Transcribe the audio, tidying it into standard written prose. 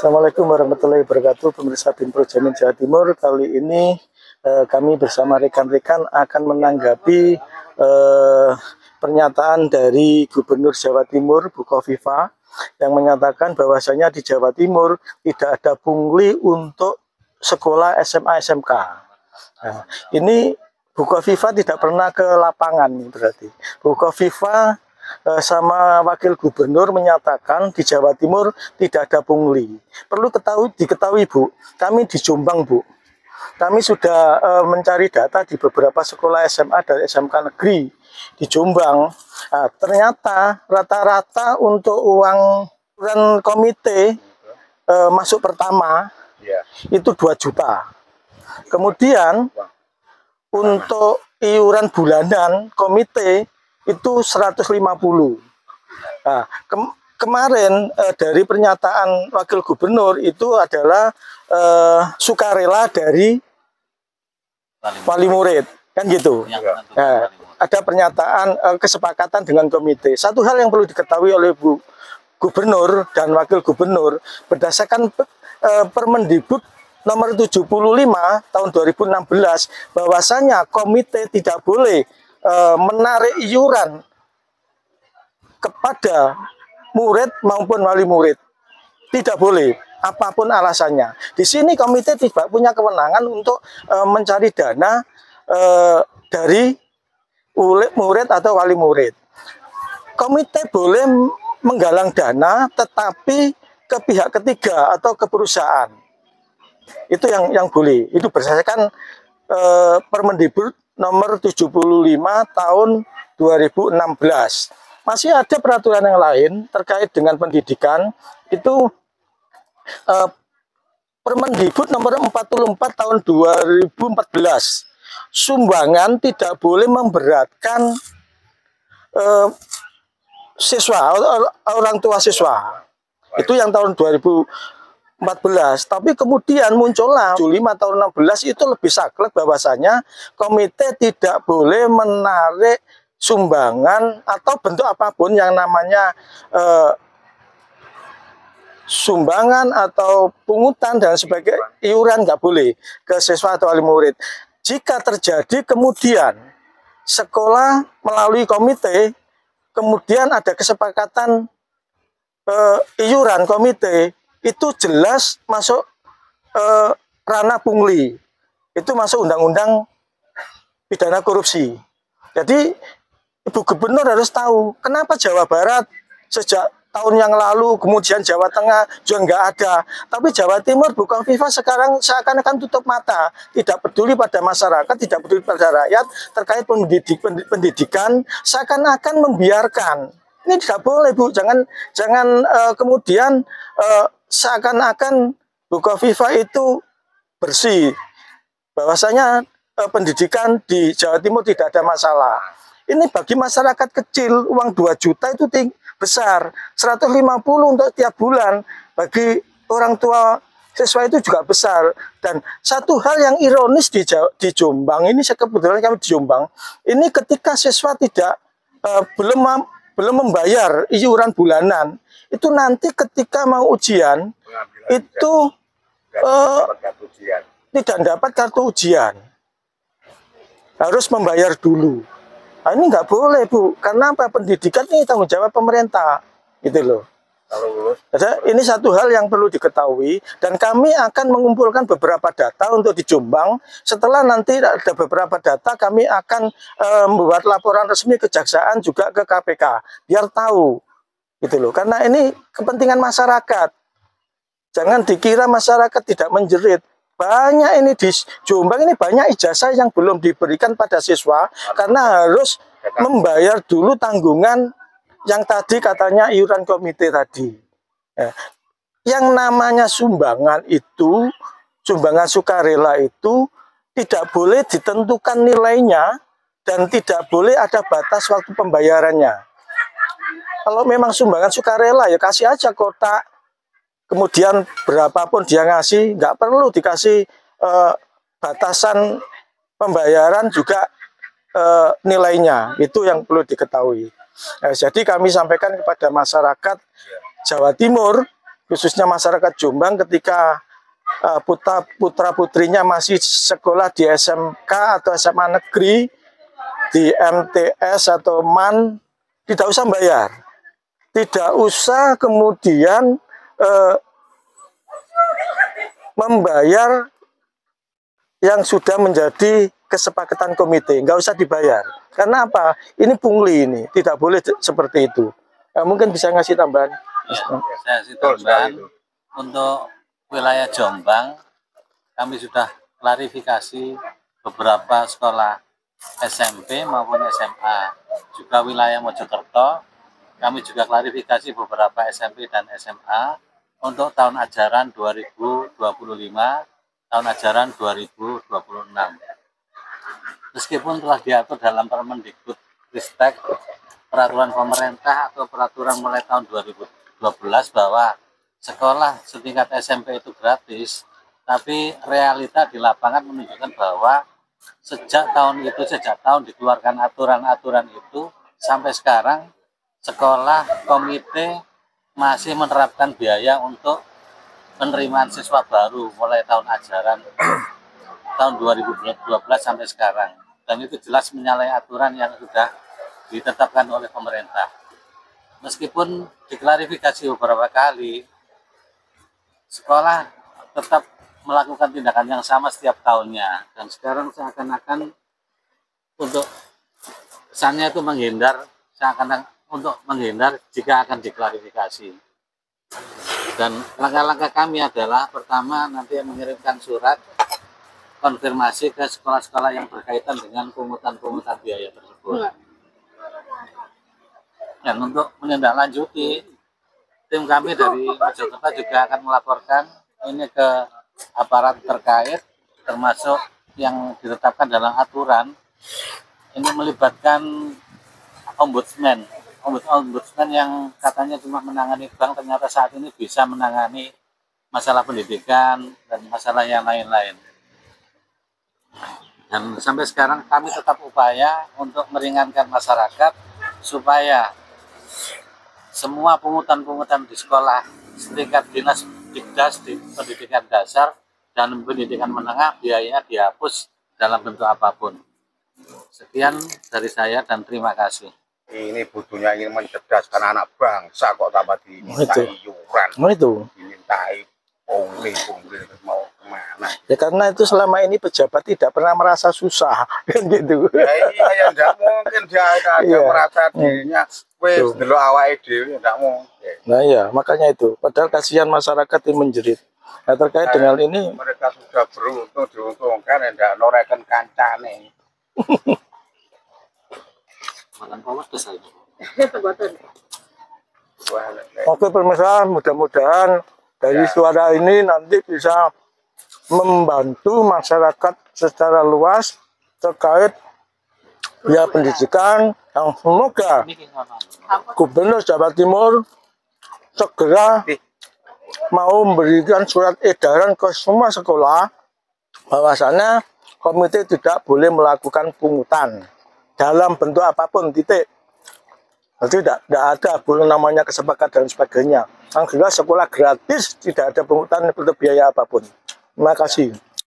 Assalamualaikum warahmatullahi wabarakatuh, pemirsa BIN Projamin Jawa Timur. Kali ini kami bersama rekan-rekan akan menanggapi pernyataan dari Gubernur Jawa Timur, Bu Khofifah, yang menyatakan bahwasanya di Jawa Timur tidak ada pungli untuk sekolah SMA SMK. Nah, ini Bu Khofifah tidak pernah ke lapangan, berarti Bu Khofifah sama Wakil Gubernur menyatakan di Jawa Timur tidak ada pungli. Perlu diketahui Bu, kami di Jombang Bu, kami sudah mencari data di beberapa sekolah SMA dan SMK negeri di Jombang. Nah, ternyata rata-rata untuk uang komite masuk pertama itu 2 juta. Kemudian untuk iuran bulanan komite itu 150. Nah, kemarin dari pernyataan Wakil Gubernur itu adalah sukarela dari wali murid, kan gitu. Nah, ada pernyataan kesepakatan dengan komite. Satu hal yang perlu diketahui oleh Bu Gubernur dan Wakil Gubernur, berdasarkan Permendikbud nomor 75 tahun 2016, bahwasanya komite tidak boleh menarik iuran kepada murid maupun wali murid. Tidak boleh, apapun alasannya. Di sini komite tidak punya kewenangan untuk mencari dana dari murid atau wali murid. Komite boleh menggalang dana, tetapi ke pihak ketiga atau ke perusahaan. Itu yang boleh. Itu berdasarkan Permendikbud nomor 75 tahun 2016. Masih ada peraturan yang lain terkait dengan pendidikan. Itu Permendikbud nomor 44 tahun 2014. Sumbangan tidak boleh memberatkan siswa, orang tua siswa. Itu yang tahun 2014, tapi kemudian muncullah 5 tahun 16 itu lebih saklek bahwasanya komite tidak boleh menarik sumbangan atau bentuk apapun yang namanya sumbangan atau pungutan dan sebagainya, iuran nggak boleh ke siswa atau wali murid. Jika terjadi kemudian sekolah melalui komite, kemudian ada kesepakatan iuran komite, itu jelas masuk ranah pungli. Itu masuk undang-undang pidana korupsi. Jadi Ibu Gubernur harus tahu kenapa Jawa Barat sejak tahun yang lalu, kemudian Jawa Tengah juga nggak ada. Tapi Jawa Timur, Bu Khofifah sekarang seakan-akan tutup mata, tidak peduli pada masyarakat, tidak peduli pada rakyat terkait pendidikan, seakan-akan membiarkan. Ini tidak boleh Bu, jangan kemudian seakan-akan Bu Khofifah itu bersih, bahwasanya pendidikan di Jawa Timur tidak ada masalah. Ini bagi masyarakat kecil, uang 2 juta itu besar, 150 untuk tiap bulan, bagi orang tua siswa itu juga besar. Dan satu hal yang ironis di Jombang, ini kebetulan kami di Jombang, ini ketika siswa belum membayar iuran bulanan, itu nanti ketika mau ujian itu tidak dapat kartu ujian, harus membayar dulu. Nah, ini nggak boleh Bu, karena apa? Pendidikan ini tanggung jawab pemerintah, gitu loh. Jadi ini satu hal yang perlu diketahui, dan kami akan mengumpulkan beberapa data untuk di Jombang. Setelah nanti ada beberapa data, kami akan membuat laporan resmi kejaksaan juga ke KPK, biar tahu, gitu loh. Karena ini kepentingan masyarakat. Jangan dikira masyarakat tidak menjerit. Banyak ini di Jombang ini banyak ijazah yang belum diberikan pada siswa karena harus membayar dulu tanggungan yang tadi katanya iuran komite tadi. Yang namanya sumbangan itu, sumbangan sukarela itu tidak boleh ditentukan nilainya dan tidak boleh ada batas waktu pembayarannya. Kalau memang sumbangan sukarela ya kasih aja kotak. Kemudian berapapun dia ngasih, nggak perlu dikasih batasan pembayaran juga nilainya. Itu yang perlu diketahui. Jadi kami sampaikan kepada masyarakat Jawa Timur khususnya masyarakat Jombang ketika putra-putrinya masih sekolah di SMK atau SMA negeri, di MTS atau MAN, tidak usah bayar. Tidak usah kemudian membayar yang sudah menjadi kesepakatan komite. Nggak usah dibayar. Karena apa? Ini pungli ini. Tidak boleh seperti itu. Mungkin bisa ngasih tambahan. Ya, saya kasih tambahan. Untuk wilayah Jombang, kami sudah klarifikasi beberapa sekolah SMP maupun SMA. Juga wilayah Mojokerto, kami juga klarifikasi beberapa SMP dan SMA untuk tahun ajaran 2025, tahun ajaran 2026. Meskipun telah diatur dalam Permendikbud Ristek, peraturan pemerintah atau peraturan mulai tahun 2012 bahwa sekolah setingkat SMP itu gratis, tapi realita di lapangan menunjukkan bahwa sejak tahun dikeluarkan aturan-aturan itu sampai sekarang sekolah komite masih menerapkan biaya untuk penerimaan siswa baru mulai tahun ajaran tahun 2012 sampai sekarang, dan itu jelas menyalahi aturan yang sudah ditetapkan oleh pemerintah. Meskipun diklarifikasi beberapa kali, sekolah tetap melakukan tindakan yang sama setiap tahunnya, dan sekarang seakan-akan untuk kesannya itu menghindar, seakan-akan untuk menghindar jika akan diklarifikasi. Dan langkah-langkah kami adalah pertama nanti mengirimkan surat konfirmasi ke sekolah-sekolah yang berkaitan dengan pungutan-pungutan biaya tersebut. Dan untuk menindaklanjuti, tim kami dari Mojokerto juga akan melaporkan ini ke aparat terkait, termasuk yang ditetapkan dalam aturan. Ini melibatkan ombudsman yang katanya cuma menangani bank, ternyata saat ini bisa menangani masalah pendidikan dan masalah yang lain-lain. Dan sampai sekarang kami tetap upaya untuk meringankan masyarakat supaya semua pungutan-pungutan di sekolah setingkat dinas Dikdas di pendidikan dasar dan pendidikan menengah biayanya dihapus dalam bentuk apapun. Sekian dari saya dan terima kasih. Ini butuhnya ingin mencerdaskan anak bangsa kok tambah dimintai iuran, dimintai pungli mau kemana? Ya karena itu selama ini pejabat tidak pernah merasa susah kan gitu. Ya iya, tidak mungkin dia ada merasa dirinya wes delok awake dhewe, tidak mungkin. Nah ya makanya itu. Padahal kasihan masyarakat yang menjerit. Nah, terkait dengan ini mereka sudah beruntung diuntungkan tidak noreken kancane. Makan power kesal. Oke pemirsa, mudah-mudahan dari suara ini nanti bisa membantu masyarakat secara luas terkait biaya pendidikan yang semoga Gubernur Jawa Timur segera mau memberikan surat edaran ke semua sekolah bahwasannya komite tidak boleh melakukan pungutan dalam bentuk apapun, titik. Jadi tidak ada namanya kesepakatan dan sebagainya. Yang jelas sekolah gratis, tidak ada pungutan atau biaya apapun. Terima kasih.